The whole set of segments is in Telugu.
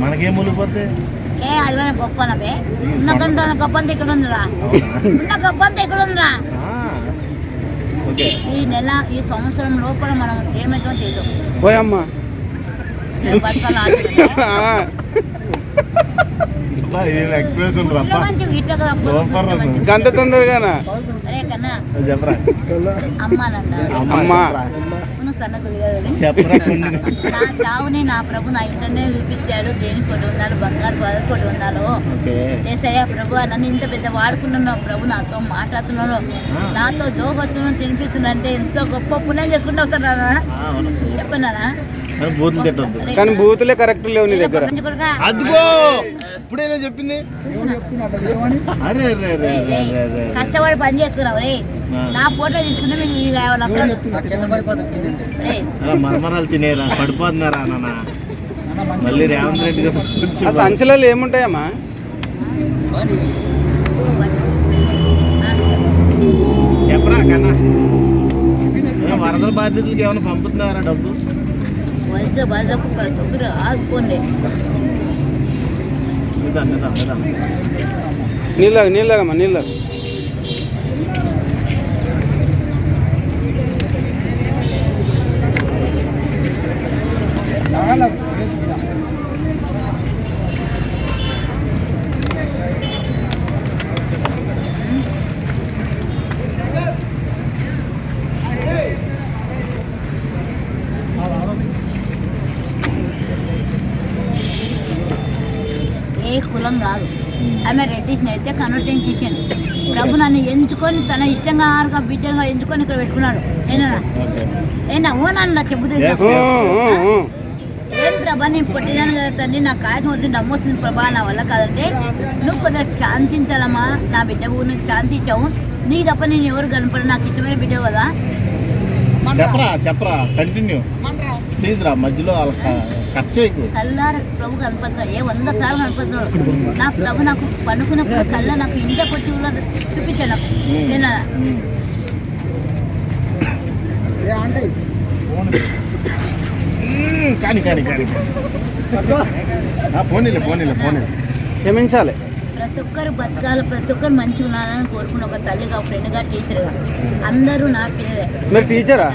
మనకేం ములిపోతే ఏ అది గొప్పనవే ఉన్నకంత గొప్పంత ఇక్కడ ఉందిరా ఉన్న గొప్పంత ఇక్కడ ఉందిరా. ఈ నెల ఈ సంవత్సరం లోపల మనం ఏమైతే తెలియదు పోయమ్మా గంట తొందరగా అరే కన్నా అమ్మానంట నా చావుని నా ప్రభు నా ఇంటర్నే చూపించాడు. దేని కొట్టి ఉన్నారు బంగారు కొట్టి ఉన్నారు. ఏసయ్యా ప్రభు నన్ను ఇంత పెద్ద వాడుకున్నాను. ప్రభు నాతో మాట్లాడుతున్నాను, నాతో దోబతున్నాను, తినిపిస్తున్నా అంటే ఎంతో గొప్ప పుణ్యం చేసుకుంటూ వస్తున్నారా చెప్పన్నారా? కానీ బూతులే కరెక్ట్ లేవు నీ దగ్గర. అదిగో ఇప్పుడేనా చెప్పింది. కష్టపడి పని చేసుకున్నావు రే. నా ఫోటో తీసుకున్నా మరమరాలు తినేరా పడిపోతున్నారా నాన్న. మళ్ళీ రేవంత్ రెడ్డి గారు సంచలాలు ఏముంటాయమ్మా? చెప్పరా కన్నా వరదల బాధ్యతలకు ఏమైనా పంపుతున్నారా డబ్బు? నీళ్ళగా నీళ్ళగమ్మా నీళ్ళగా. ఏ కులం కాదు. ఆమె రెడ్డిస్ని అయితే కన్వర్టింగ్ కిషన్ ప్రభు నన్ను ఎంచుకొని తన ఇష్టంగా ఆరుగా బిడ్డగా ఎంచుకొని ఇక్కడ పెట్టుకున్నాడు. ఏనా ఓనన్నా చెబుతుంది ఏం ప్రభా నేను పొట్టిదాను కదా తండ్రి, నాకు కాసం వద్దు డమ్ము వస్తుంది ప్రభా నా వల్ల కాదంటే నువ్వు కొద్దిగా శాంతించాలమ్మా. నా బిడ్డకు నువ్వు శాంతించావు. నీ తప్ప నేను ఎవరు కనపడ నాకు ఇష్టమైన బిడ్డ కదా. చెప్పరా కంటిన్యూ ప్లీజ్ రా, మధ్యలో కట్ చేయకు. కళ్ళార ప్రభు కనపడతాడు. 100 సార్లు కనపడతాడు. నా ప్రభు నాకు పనుకున్నప్పుడు కళ్ళ నాకు ఇంట్లోకి వచ్చి చూపించాడు నాకు. కానీ పోనీలే క్షమించాలి. ప్రతి ఒక్కరు బతకాలి, ప్రతి ఒక్కరు మంచిగా ఉండాలని కోరుకున్న ఒక తల్లిగా, ఫ్రెండ్గా, టీచర్గా అందరూ నా పిల్లలే. మీరు టీచరా?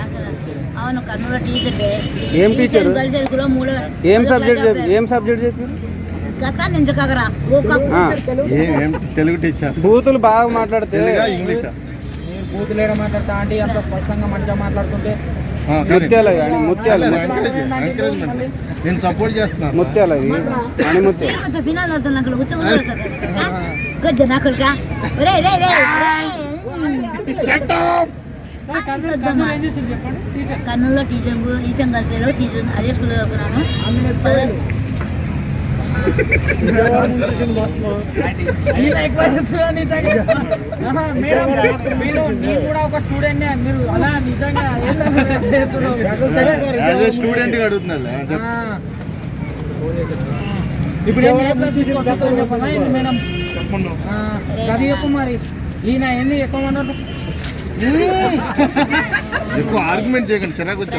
అవును, కర్నూలు టీచర్. ఏం టీచర్? ఏం సబ్జెక్ట్ చెప్పారు? గతాన్ని ఎందుకరా తెలుగు టీచర్. బూతులు బాగా మాట్లాడితే ఇంగ్లీష్ బూతులు ఏడ మాట్లాడతా అంటే అంత స్పష్టంగా మంచిగా మాట్లాడుతుంటే ముత్యాలు కానీ ముత్యాలు నేను సపోర్ట్ చేస్తున్నాను. ముత్యాలు అవి అని ముత్యాలు కర్నూలులో టీచర్ ఈశం కలిసేలో టీచర్ అదే స్కూల్లో చదువుకున్నాను. ఒక స్టూడెంట్ మీరు అలా నిజంగా స్టూడెంట్ అడుగుతున్నాడు. ఇప్పుడు మేడం అది చెప్పు మరి. ఈయన ఎన్ని ఎక్కువ అన్నారు? ఎక్కువ ఆర్గ్యుమెంట్ చేయకండి, చిరాకు వచ్చి